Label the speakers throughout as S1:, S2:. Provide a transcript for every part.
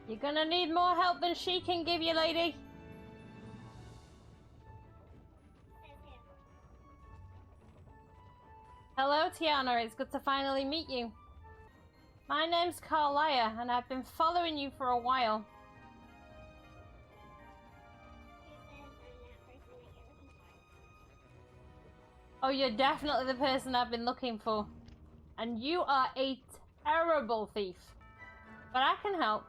S1: You're gonna need more help than she can give you, lady. Hello, Tiana. It's good to finally meet you. My name's Karliah, and I've been following you for a while. Oh, you're definitely the person I've been looking for. And you are a terrible thief. But I can help.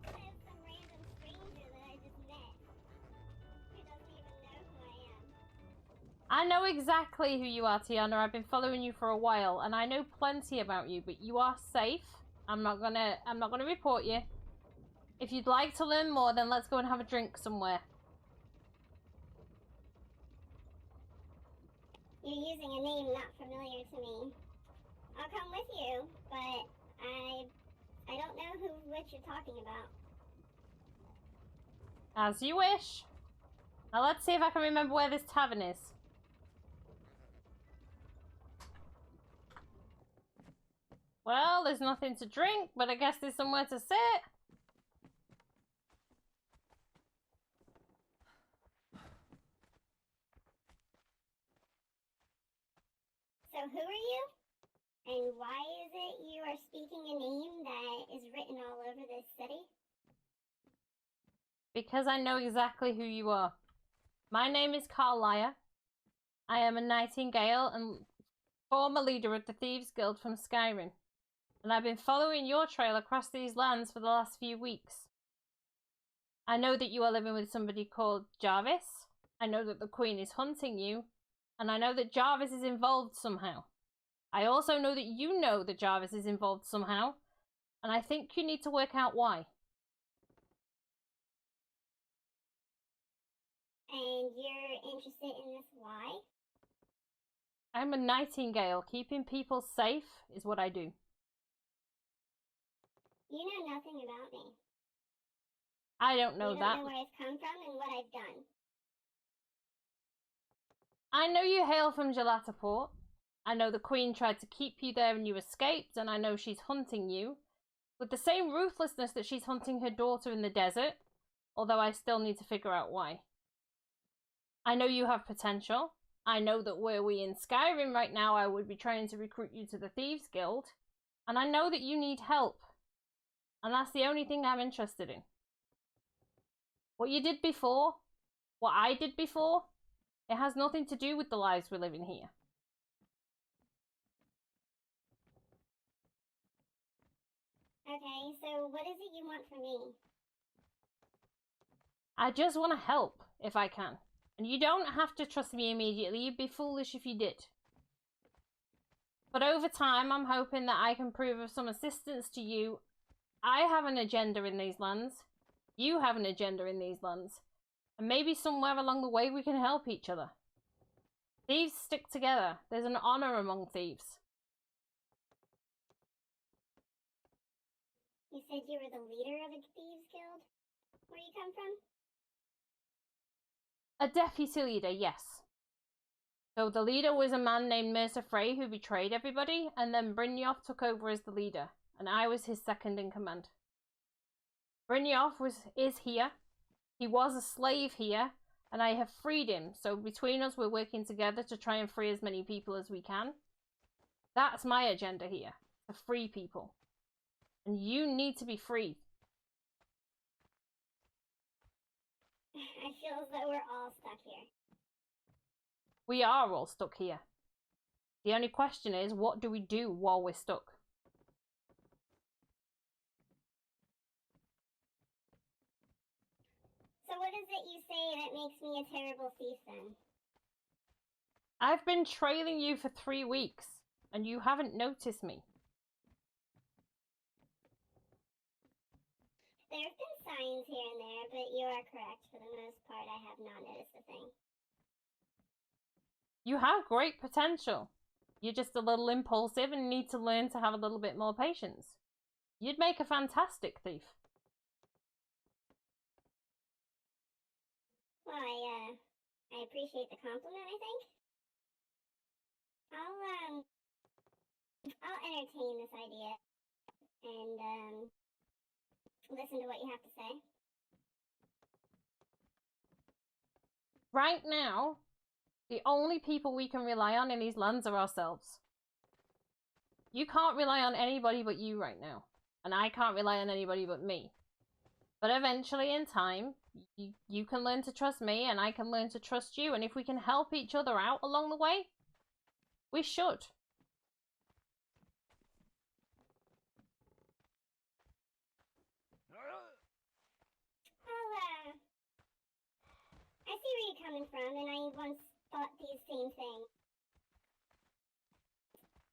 S2: There's some random stranger that I just met. Who doesn't even know who I am.
S1: I know exactly who you are, Tiana. I've been following you for a while, and I know plenty about you, but you are safe. I'm not gonna report you. If you'd like to learn more, then let's go and have a drink somewhere.
S2: You're using a name not familiar to me. I'll come with you, but I don't know what you're talking about.
S1: As you wish. Now let's see if I can remember where this tavern is. Well, there's nothing to drink, but I guess there's somewhere to sit.
S2: So who are you? And why is it you are speaking a name that is written all over this city?
S1: Because I know exactly who you are. My name is Karliah. I am a nightingale and former leader of the Thieves Guild from Skyrim. And I've been following your trail across these lands for the last few weeks. I know that you are living with somebody called Jarvis. I know that the Queen is hunting you. And I know that Jarvis is involved somehow. I also know that you know that Jarvis is involved somehow. And I think you need to work out why.
S2: And you're interested in this why?
S1: I'm a nightingale. Keeping people safe is what I do.
S2: You know nothing about me.
S1: I don't know that.
S2: You don't know where I've come from and what I've done.
S1: I know you hail from Gelataport. I know the Queen tried to keep you there and you escaped, and I know she's hunting you with the same ruthlessness that she's hunting her daughter in the desert, although I still need to figure out why. I know you have potential. I know that were we in Skyrim right now, I would be trying to recruit you to the Thieves Guild, and I know that you need help, and that's the only thing I'm interested in. What you did before, what I did before, it has nothing to do with the lives we're living here.
S2: Okay, so what is it you want from me?
S1: I just want to help, if I can. And you don't have to trust me immediately. You'd be foolish if you did. But over time, I'm hoping that I can prove of some assistance to you. I have an agenda in these lands. You have an agenda in these lands. And maybe somewhere along the way we can help each other. Thieves stick together. There's an honor among thieves.
S2: You said you were the leader of a thieves guild? Where you come from?
S1: A deputy leader, yes. So the leader was a man named Mercer Frey who betrayed everybody, and then Brynjolf took over as the leader, and I was his second in command. Brynjolf is here. He was a slave here, and I have freed him. So between us, we're working together to try and free as many people as we can. That's my agenda here, to free people. And you need to be free.
S2: I feel as though we're all stuck here.
S1: We are all stuck here. The only question is, what do we do while we're stuck?
S2: So what is it you say that makes me a terrible thief then?
S1: I've been trailing you for 3 weeks, and you haven't noticed me.
S2: There have been signs here and there, but you are correct. For the most part, I have not noticed a thing.
S1: You have great potential. You're just a little impulsive and need to learn to have a little bit more patience. You'd make a fantastic thief.
S2: Well, I appreciate the compliment, I think. I'll entertain this idea. and listen to what you have to say.
S1: Right now, the only people we can rely on in these lands are ourselves. You can't rely on anybody but you right now. And I can't rely on anybody but me. But eventually, in time, you can learn to trust me and I can learn to trust you. And if we can help each other out along the way, we should.
S2: I see where you're coming from, and I once thought these same things.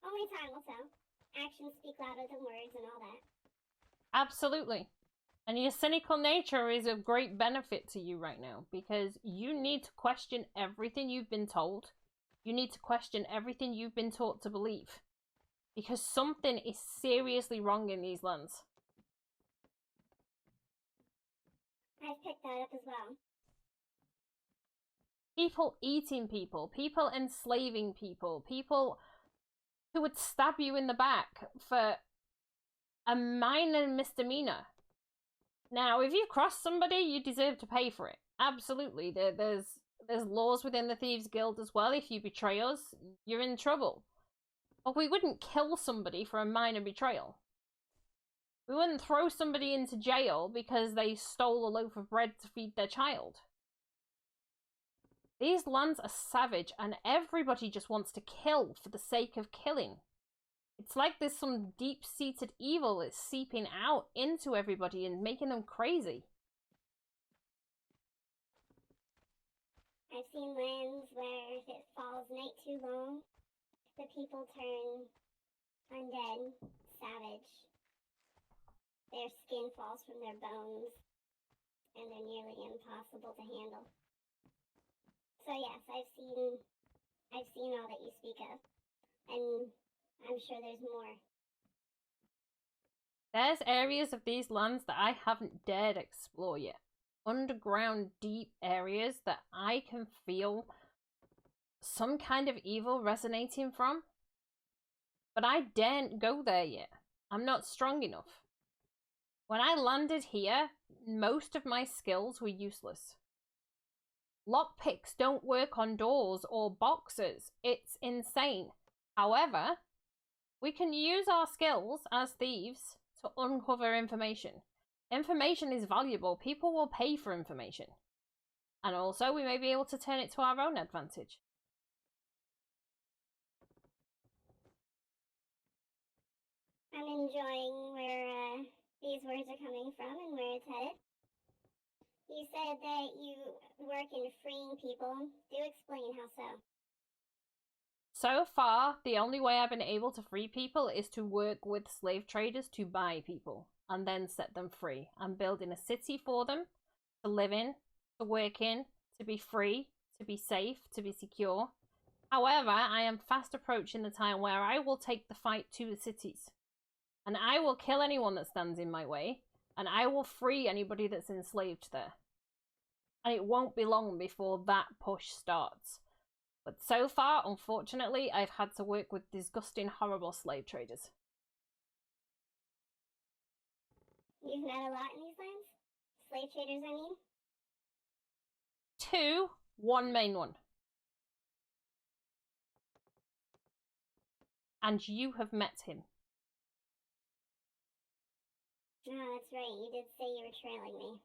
S2: Only time will tell. Actions speak louder than words and all that.
S1: Absolutely. And your cynical nature is of great benefit to you right now, because you need to question everything you've been told. You need to question everything you've been taught to believe. Because something is seriously wrong in these lands.
S2: I've picked that up as well.
S1: People eating people, people enslaving people, people who would stab you in the back for a minor misdemeanor. Now, if you cross somebody, you deserve to pay for it. Absolutely. There's laws within the Thieves Guild as well. If you betray us, you're in trouble. But we wouldn't kill somebody for a minor betrayal. We wouldn't throw somebody into jail because they stole a loaf of bread to feed their child. These lands are savage, and everybody just wants to kill for the sake of killing. It's like there's some deep-seated evil that's seeping out into everybody and making them crazy.
S2: I've seen lands where if it falls night too long, the people turn undead, savage. Their skin falls from their bones, and they're nearly impossible to handle. So yes, I've seen all that you speak of, and I'm sure there's more.
S1: There's areas of these lands that I haven't dared explore yet. Underground, deep areas that I can feel some kind of evil resonating from. But I daren't go there yet. I'm not strong enough. When I landed here, most of my skills were useless. Lockpicks don't work on doors or boxes. It's insane. However, we can use our skills as thieves to uncover information. Information is valuable. People will pay for information. And also, we may be able to turn it to our own advantage.
S2: I'm enjoying where these words are coming from and where it's headed. You said that you work in freeing people. Do explain how so.
S1: So far, the only way I've been able to free people is to work with slave traders to buy people and then set them free. I'm building a city for them to live in, to work in, to be free, to be safe, to be secure. However, I am fast approaching the time where I will take the fight to the cities. And I will kill anyone that stands in my way, and I will free anybody that's enslaved there. And it won't be long before that push starts. But so far, unfortunately, I've had to work with disgusting, horrible slave traders.
S2: You've met a lot in these lands? Slave traders, I mean?
S1: 2, one main one. And you have met him.
S2: Oh, that's right. You did say you were trailing me.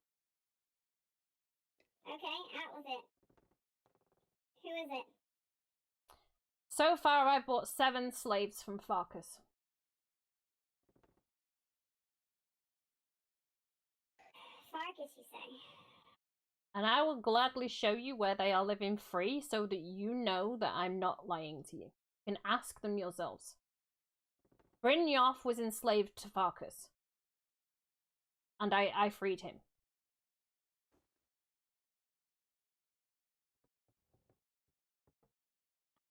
S2: Okay, out with it. Who is it?
S1: So far, I've bought 7 slaves from Farkas.
S2: Farkas, you say?
S1: And I will gladly show you where they are living free so that you know that I'm not lying to you. You can ask them yourselves. Brynjolf was enslaved to Farkas. And I freed him.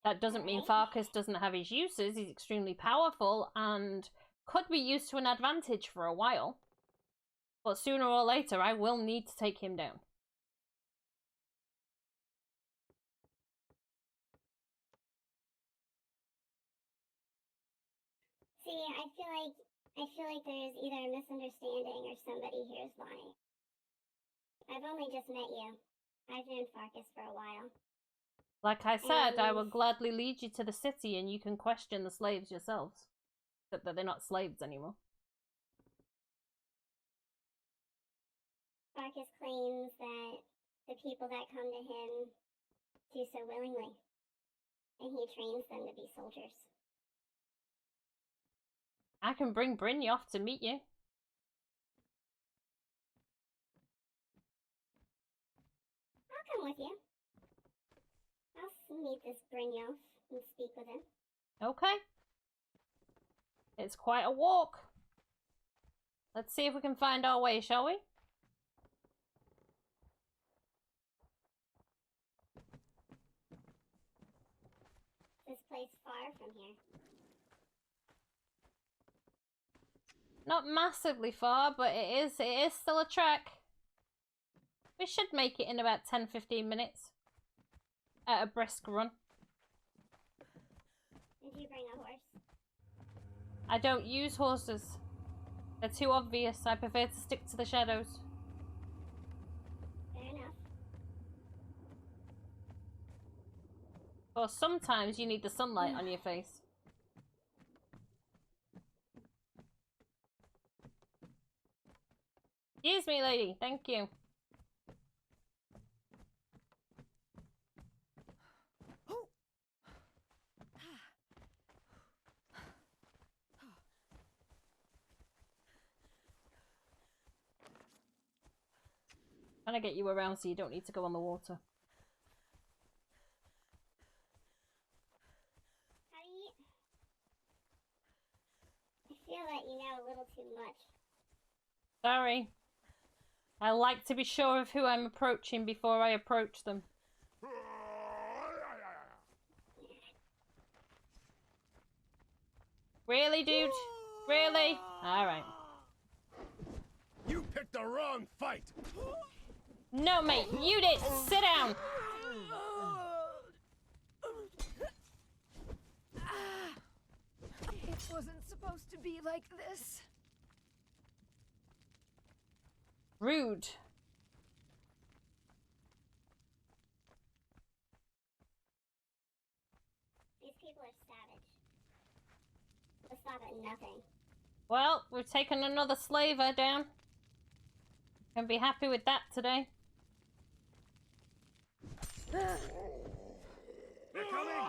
S1: That doesn't mean Farkas doesn't have his uses. He's extremely powerful and could be used to an advantage for a while. But sooner or later, I will need to take him down.
S2: See, I feel like I feel like there's either a misunderstanding or somebody here is lying. I've only just met you. I've known Farkas for a while.
S1: Like I said, I will gladly lead you to the city and you can question the slaves yourselves. Except that they're not slaves anymore.
S2: Farkas claims that the people that come to him do so willingly. And he trains them to be soldiers.
S1: I can bring Brynjolf to meet you.
S2: I'll come with you. I'll meet this Brynjolf and speak with him.
S1: Okay. It's quite a walk. Let's see if we can find our way, shall we?
S2: This place far from here.
S1: Not massively far, but it is still a trek. We should make it in about 10-15 minutes. At a brisk run.
S2: Did you bring a horse?
S1: I don't use horses. They're too obvious. I prefer to stick to the shadows.
S2: Fair enough.
S1: Or sometimes you need the sunlight on your face. Excuse me, lady. Thank you. Trying to get you around so you don't need to go on the water.
S2: How do you... I feel that you know a little too much.
S1: Sorry. I like to be sure of who I'm approaching before I approach them. Really, dude? Really? Alright.
S3: You picked the wrong fight!
S1: No, mate, you did! Sit down!
S4: It wasn't supposed to be like this.
S1: Rude.
S2: These people are savage. They'll stop at nothing.
S1: Well, we've taken another slaver down. Can be happy with that today.
S3: They're coming!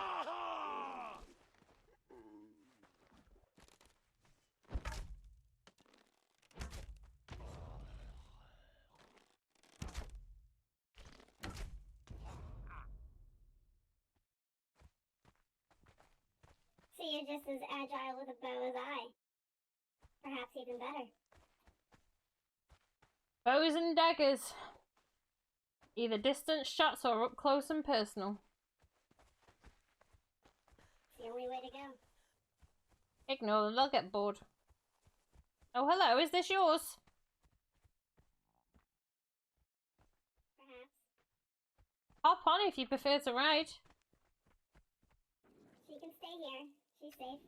S2: So you're just as agile with a bow as I. Perhaps even better.
S1: Bows and daggers. Either distance shots or up close and personal.
S2: It's the only way to go.
S1: Ignore them, they'll get bored. Oh, hello, is this yours?
S2: Perhaps.
S1: Hop on if you prefer to ride.
S2: She can stay here. She's safe.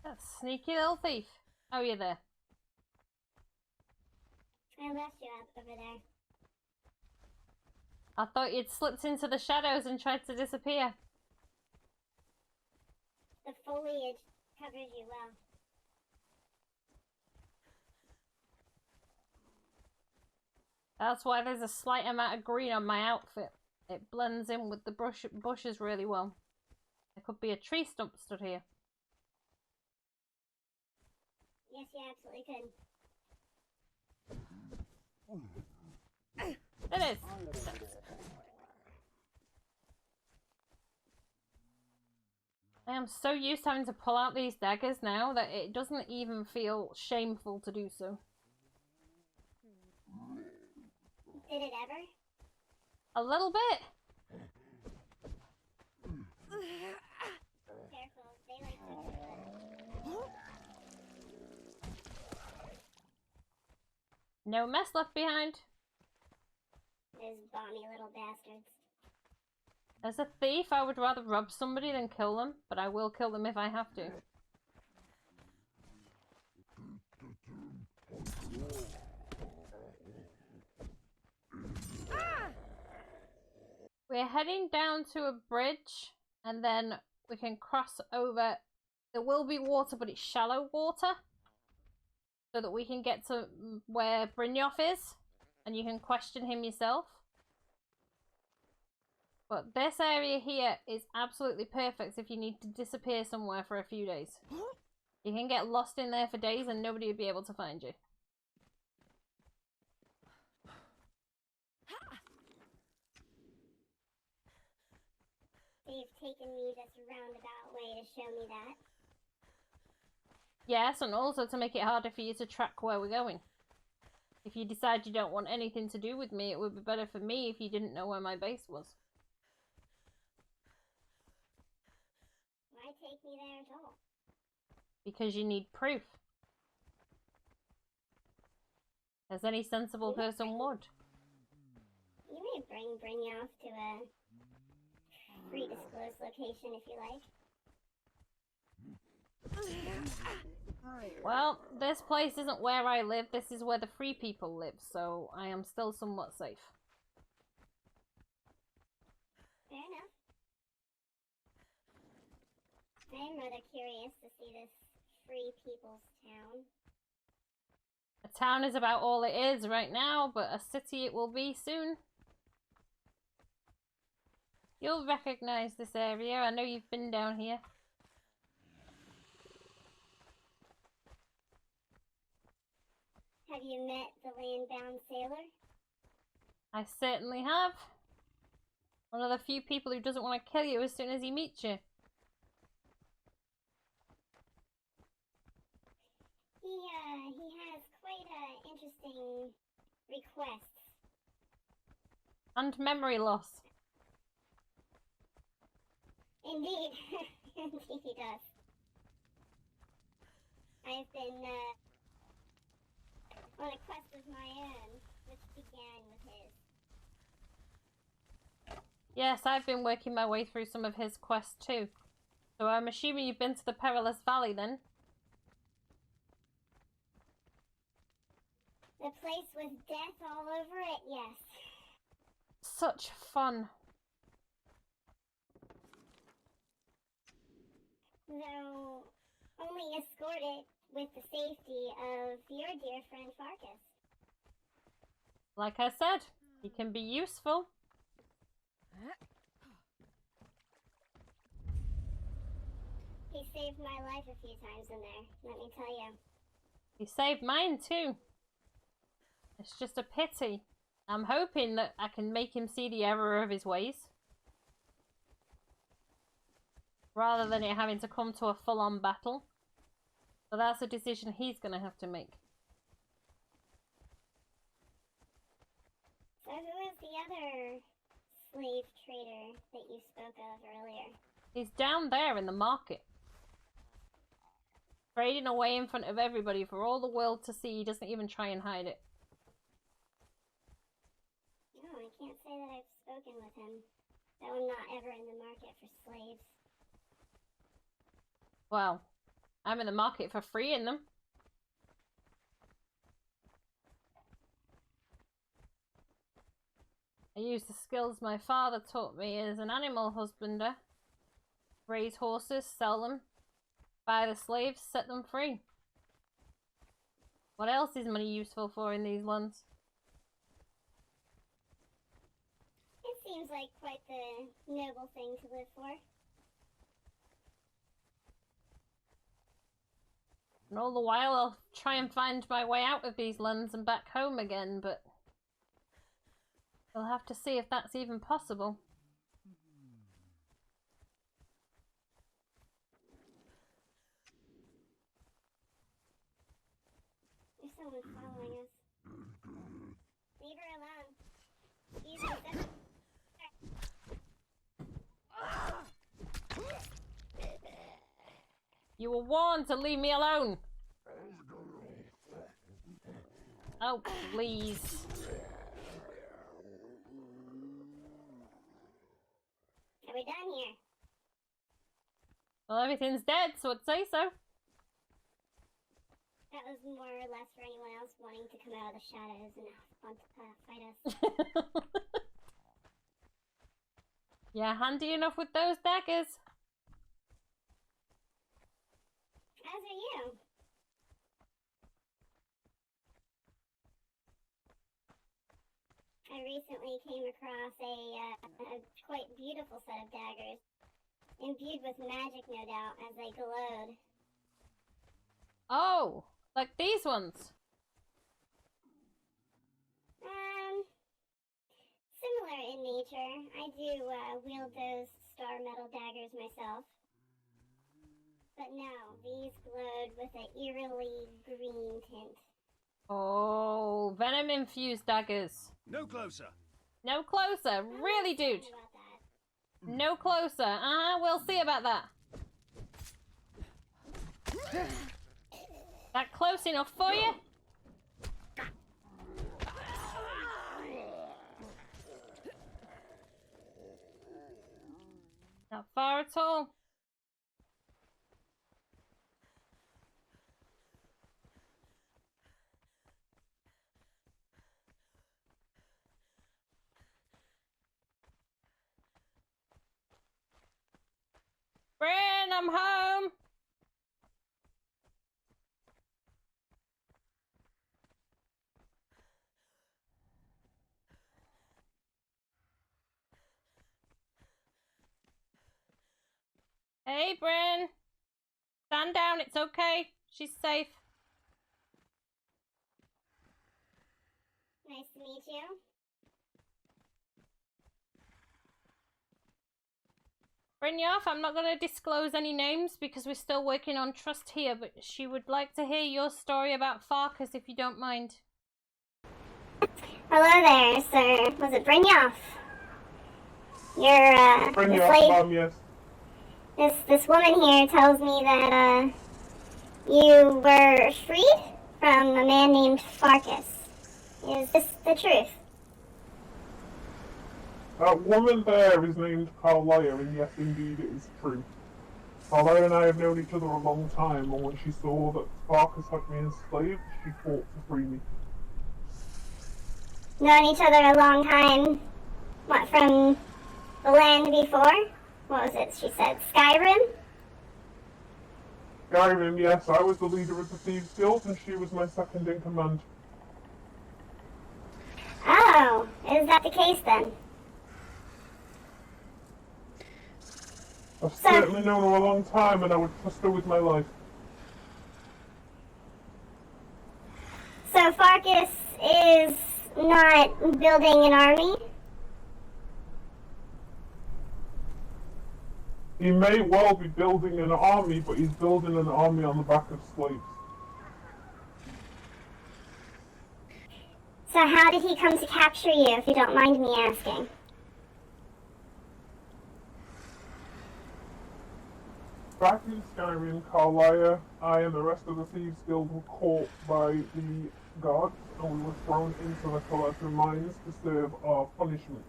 S1: That sneaky little thief. Oh, you're there.
S2: I left you up over there.
S1: I thought you'd slipped into the shadows and tried to disappear.
S2: The foliage covers you well.
S1: That's why there's a slight amount of green on my outfit. It blends in with the bushes really well. There could be a tree stump stood here.
S2: Yes, you absolutely could.
S1: It is. I am so used to having to pull out these daggers now that it doesn't even feel shameful to do so.
S2: Did it ever?
S1: A little bit.
S2: Careful, they like to do it.
S1: No mess left behind.
S2: Those balmy little bastards.
S1: As a thief, I would rather rob somebody than kill them, but I will kill them if I have to. We're heading down to a bridge, and then we can cross over. There will be water, but it's shallow water, so that we can get to where Brynjolf is, and you can question him yourself. But this area here is absolutely perfect if you need to disappear somewhere for a few days. You can get lost in there for days and nobody will be able to find you.
S2: They've taken me this roundabout way to show me that.
S1: Yes, and also to make it harder for you to track where we're going. If you decide you don't want anything to do with me, it would be better for me if you didn't know where my base was.
S2: Why take me there at all?
S1: Because you need proof. As any sensible person would.
S2: You may bring Brynjolf to a free disclosed location if you like.
S1: Well, this place isn't where I live, this is where the free people live, so I am still somewhat safe.
S2: Fair enough. I am rather curious to see this free people's town.
S1: A town is about all it is right now, but a city it will be soon. You'll recognize this area. I know you've been down here.
S2: Have you met the land-bound sailor?
S1: I certainly have. One of the few people who doesn't want to kill you as soon as he meets you.
S2: He has quite interesting requests.
S1: And memory loss.
S2: Indeed. Indeed he does. I've been, on a quest of my own, which began with his.
S1: Yes, I've been working my way through some of his quests too. So I'm assuming you've been to the Perilous Valley then?
S2: The place with death all over it, yes.
S1: Such fun.
S2: Though only escorted with the safety of your dear friend Farkas.
S1: Like I said, he can be useful.
S2: He saved my life a few times in there, let me tell you.
S1: He saved mine too. It's just a pity. I'm hoping that I can make him see the error of his ways. Rather than it having to come to a full-on battle. But that's a decision he's going to have to make.
S2: So who is the other slave trader that you spoke of earlier?
S1: He's down there in the market. Trading away in front of everybody for all the world to see. He doesn't even try and hide it.
S2: No, I can't say that I've spoken with him. Though I'm not ever in the market for slaves.
S1: Well, I'm in the market for freeing them. I use the skills my father taught me as an animal husbander. Raise horses, sell them, buy the slaves, set them free. What else is money useful for in these lands?
S2: It seems like quite the noble thing to live for.
S1: And all the while I'll try and find my way out of these lands and back home again, but we'll have to see if that's even possible.
S2: someone's following us. Leave her alone. Easy, that's...
S1: You were warned to leave me alone. Oh, please.
S2: Are we done here?
S1: Well, everything's dead, so I'd say so.
S2: That was more or less for anyone else wanting to come out of the shadows and want to fight us.
S1: Yeah, handy enough with those daggers.
S2: As are you. I recently came across a quite beautiful set of daggers, imbued with magic, no doubt, as they glowed.
S1: Oh, like these ones.
S2: Similar in nature. I do wield those star metal daggers myself. But no, these glowed with an eerily green tint.
S1: Oh, venom-infused daggers.
S3: No closer.
S1: No closer. Really, dude.
S2: About that.
S1: No closer. We'll see about that. That close enough for you? Not far at all. Bryn, I'm home. Hey, Bryn. Stand down, it's okay. She's safe.
S2: Nice to meet you.
S1: Brynjolf, I'm not going to disclose any names because we're still working on trust here, but she would like to hear your story about Farkas if you don't mind.
S2: Hello there, sir. Was it Brynjolf? You're,
S5: Brynjolf, Mom, yes.
S2: This woman here tells me that, you were freed from a man named Farkas. Is this the truth?
S5: That woman there is named Karliah, and yes, indeed, it is true. Karliah and I have known each other a long time, and when she saw that Farkas had me enslaved, she fought to free me.
S2: Known each other a long time. What, from the land before? What was it she said? Skyrim?
S5: Skyrim, yes, I was the leader of the Thieves Guild, and she was my second in command.
S2: Oh, is that the case then?
S5: I've certainly known her a long time, and I would trust her with my life.
S2: So Farkas is not building an army?
S5: He may well be building an army, but he's building an army on the back of slaves.
S2: So how did he come to capture you, if you don't mind me asking?
S5: Back in Skyrim, Karliah, I and the rest of the Thieves Guild were caught by the guards, and we were thrown into the collector mines to serve our punishment.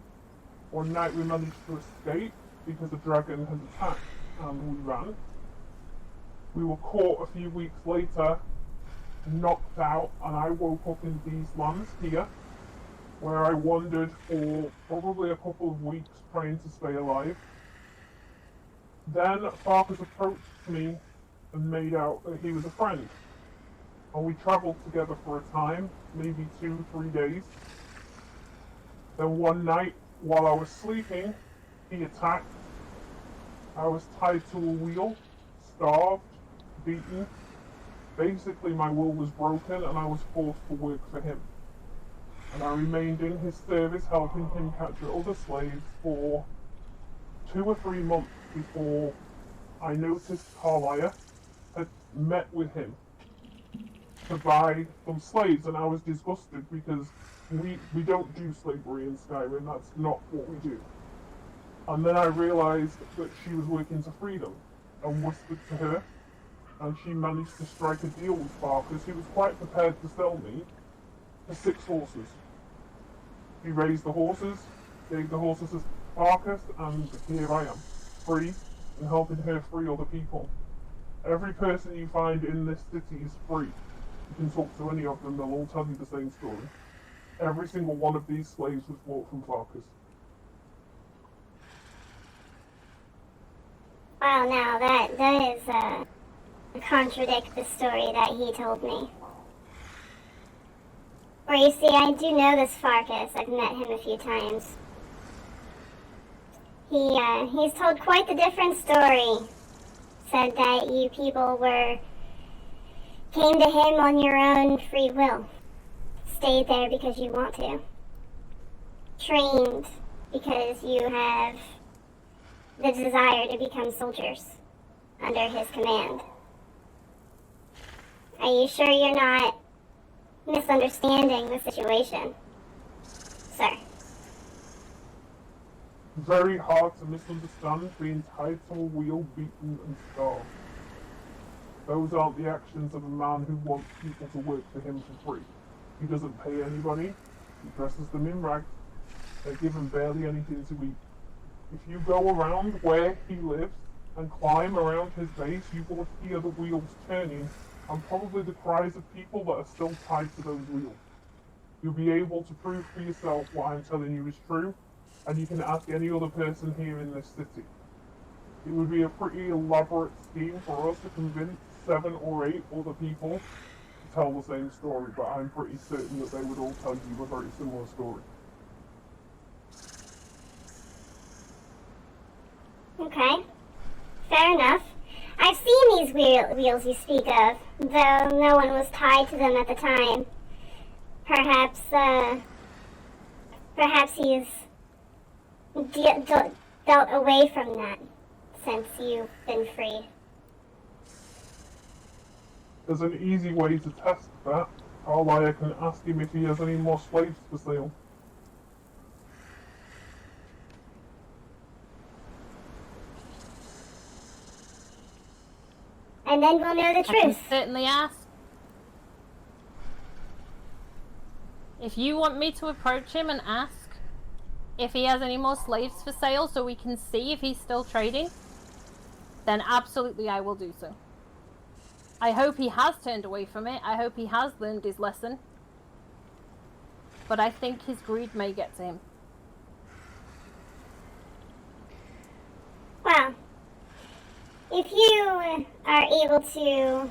S5: One night we managed to escape because a dragon had attacked, and we ran. We were caught a few weeks later, knocked out, and I woke up in these lands here, where I wandered for probably a couple of weeks trying to stay alive. Then Farkas approached me and made out that he was a friend. And we travelled together for a time, maybe 2-3 days. Then one night, while I was sleeping, he attacked. I was tied to a wheel, starved, beaten. Basically, my will was broken and I was forced to work for him. And I remained in his service, helping him capture other slaves for 2 or 3 months before I noticed Karliah had met with him. to buy some slaves, and I was disgusted because we don't do slavery in Skyrim. That's not what we do. And then I realized that she was working to freedom, and whispered to her, and she managed to strike a deal with Farkas, who was quite prepared to sell me for 6 horses. He raised the horses, gave the horses to Farkas, and here I am, free, and helping her free other people. Every person you find in this city is free. You can talk to any of them, they'll all tell you the same story. Every single one of these slaves was bought from Farkas.
S2: Wow, now that does contradict the story that he told me. Or you see, I do know this Farkas. I've met him a few times. He's told quite the different story. Said that you people came to him on your own free will. Stayed there because you want to. Trained because you have the desire to become soldiers under his command. Are you sure you're not misunderstanding the situation, sir?
S5: Very hard to misunderstand, being tied to a wheel, beaten and starved. Those aren't the actions of a man who wants people to work for him for free. He doesn't pay anybody, he dresses them in rags, they're given barely anything to eat. If you go around where he lives and climb around his base, you will hear the wheels turning and probably the cries of people that are still tied to those wheels. You'll be able to prove for yourself what I'm telling you is true, and you can ask any other person here in this city. It would be a pretty elaborate scheme for us to convince 7 or 8 other people to tell the same story, but I'm pretty certain that they would all tell you a very similar story.
S2: Okay, fair enough. I've seen these wheels you speak of, though no one was tied to them at the time. Perhaps he's dealt away from that since you've been freed.
S5: There's an easy way to test that. Karliah can ask him if he has any more slaves for sale.
S2: And then we'll know the
S1: I can
S2: truth.
S1: certainly ask. If you want me to approach him and ask if he has any more slaves for sale so we can see if he's still trading, then absolutely I will do so. I hope he has turned away from it. I hope he has learned his lesson. But I think his greed may get to him.
S2: Well, if you are able to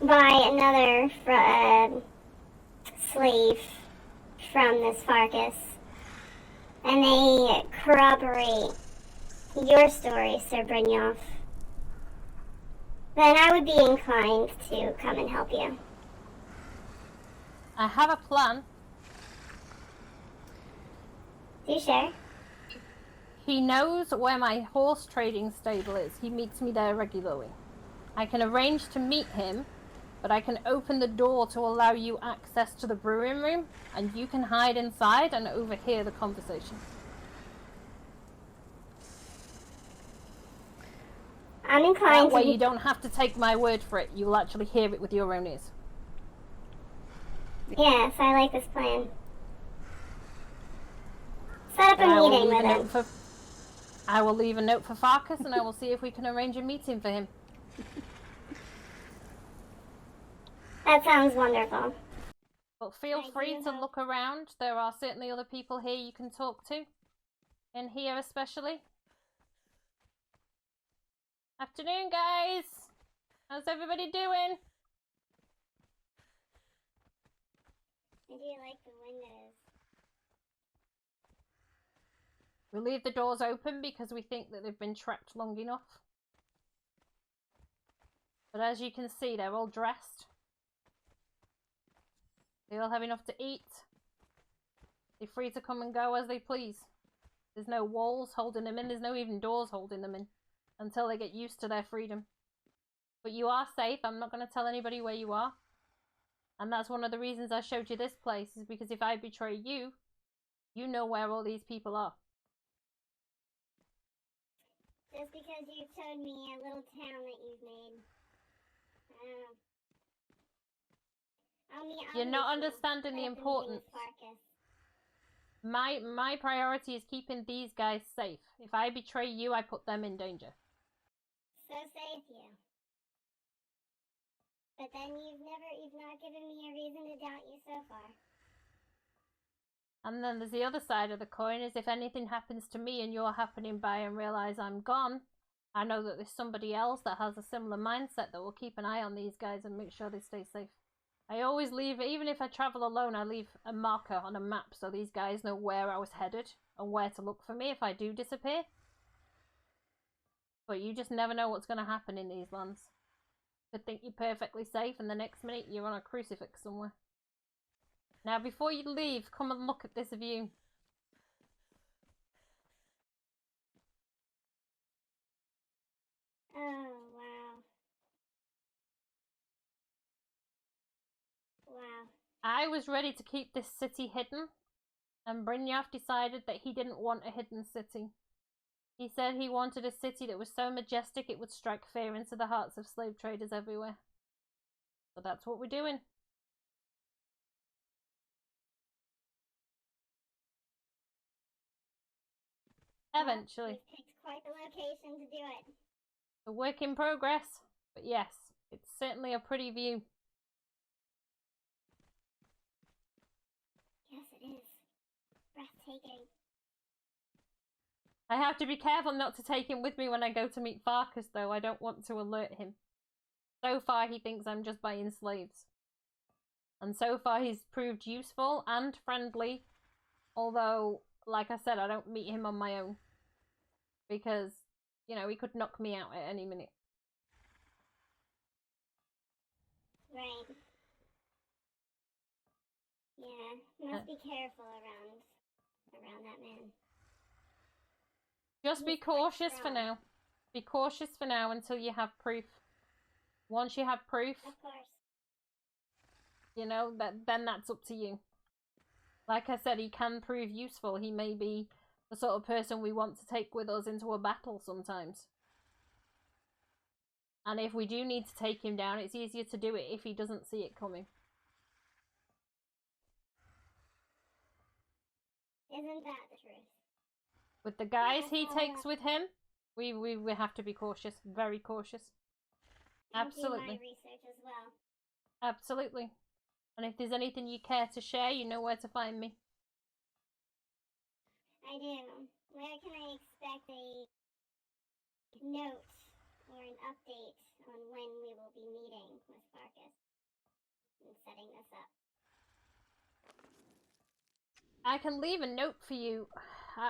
S2: buy another slave from this Farkas, and they corroborate your story, Sir Brynjolf, then I would be inclined to come and help you.
S1: I have a plan.
S2: Do share.
S1: He knows where my horse trading stable is. He meets me there regularly. I can arrange to meet him, but I can open the door to allow you access to the brewing room, and you can hide inside and overhear the conversation.
S2: I'm inclined
S1: That way
S2: to...
S1: you don't have to take my word for it. You'll actually hear it with your own ears.
S2: Yes, I like this plan. Set up a meeting with him.
S1: I will leave a note for Farkas, and I will see if we can arrange a meeting for him.
S2: That sounds wonderful.
S1: But feel free to look around. There are certainly other people here you can talk to. In here especially. Afternoon, guys! How's everybody doing?
S2: I do like the windows.
S1: We leave the doors open because we think that they've been trapped long enough. But as you can see, they're all dressed. They all have enough to eat. They're free to come and go as they please. There's no walls holding them in. There's no even doors holding them in. Until they get used to their freedom. But you are safe. I'm not going to tell anybody where you are. And that's one of the reasons I showed you this place, is because if I betray you, you know where all these people are.
S2: Just because you showed me a little town that you've made. I don't know.
S1: You're not understanding the importance. My priority is keeping these guys safe. If I betray you, I put them in danger.
S2: So safe, you. But then you've not given me a reason to doubt you so far.
S1: And then there's the other side of the coin, is if anything happens to me and you're happening by and realize I'm gone, I know that there's somebody else that has a similar mindset that will keep an eye on these guys and make sure they stay safe. I always leave, even if I travel alone, I leave a marker on a map so these guys know where I was headed and where to look for me if I do disappear. But you just never know what's going to happen in these lands. You could think you're perfectly safe and the next minute you're on a crucifix somewhere. Now before you leave, come and look at this view.
S2: Oh, wow. Wow.
S1: I was ready to keep this city hidden, and Brynjolf decided that he didn't want a hidden city. He said he wanted a city that was so majestic it would strike fear into the hearts of slave traders everywhere. So that's what we're doing. Eventually.
S2: You've picked quite the location to do it.
S1: A work in progress, but yes, it's certainly a pretty view.
S2: Yes, it is. Breathtaking.
S1: I have to be careful not to take him with me when I go to meet Farkas, though. I don't want to alert him. So far, he thinks I'm just buying slaves. And so far, he's proved useful and friendly. Although, like I said, I don't meet him on my own. Because, you know, he could knock me out at any minute.
S2: Right. Yeah, must be careful around that man.
S1: Just be cautious for now. Be cautious for now until you have proof. Once you have proof,
S2: of course,
S1: you know, then that's up to you. Like I said, he can prove useful. He may be the sort of person we want to take with us into a battle sometimes. And if we do need to take him down, it's easier to do it if he doesn't see it coming.
S2: Isn't that the truth?
S1: With the guys he takes with him, we have to be cautious, very cautious. Absolutely.
S2: Do my research as well.
S1: Absolutely. And if there's anything you care to share, you know where to find me.
S2: I do. Where can I expect a note or an update on when we will be meeting with Farkas and setting this up?
S1: I can leave a note for you.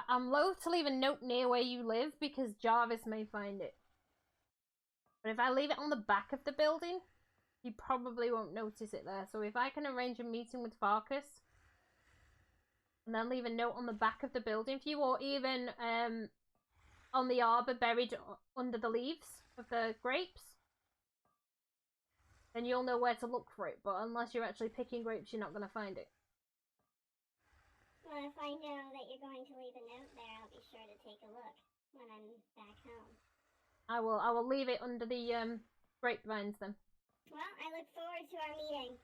S1: I'm loath to leave a note near where you live because Jarvis may find it. But if I leave it on the back of the building, he probably won't notice it there. So if I can arrange a meeting with Farkas and then leave a note on the back of the building for you, or even on the arbor buried under the leaves of the grapes, then you'll know where to look for it. But unless you're actually picking grapes, you're not going to find it.
S2: Well, if I know that you're going to leave a note there, I'll be sure to take a look when I'm back home.
S1: I will leave it under the grapevines then.
S2: Well, I look forward to our meeting.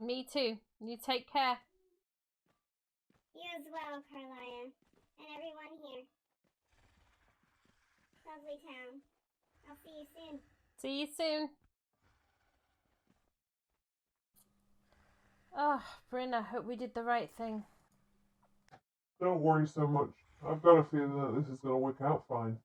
S1: Me too. You take care.
S2: You as well, Karliah. And everyone here. Lovely town. I'll see you soon.
S1: See you soon. Oh, Bryn, I hope we did the right thing.
S5: Don't worry so much. I've got a feeling that this is going to work out fine.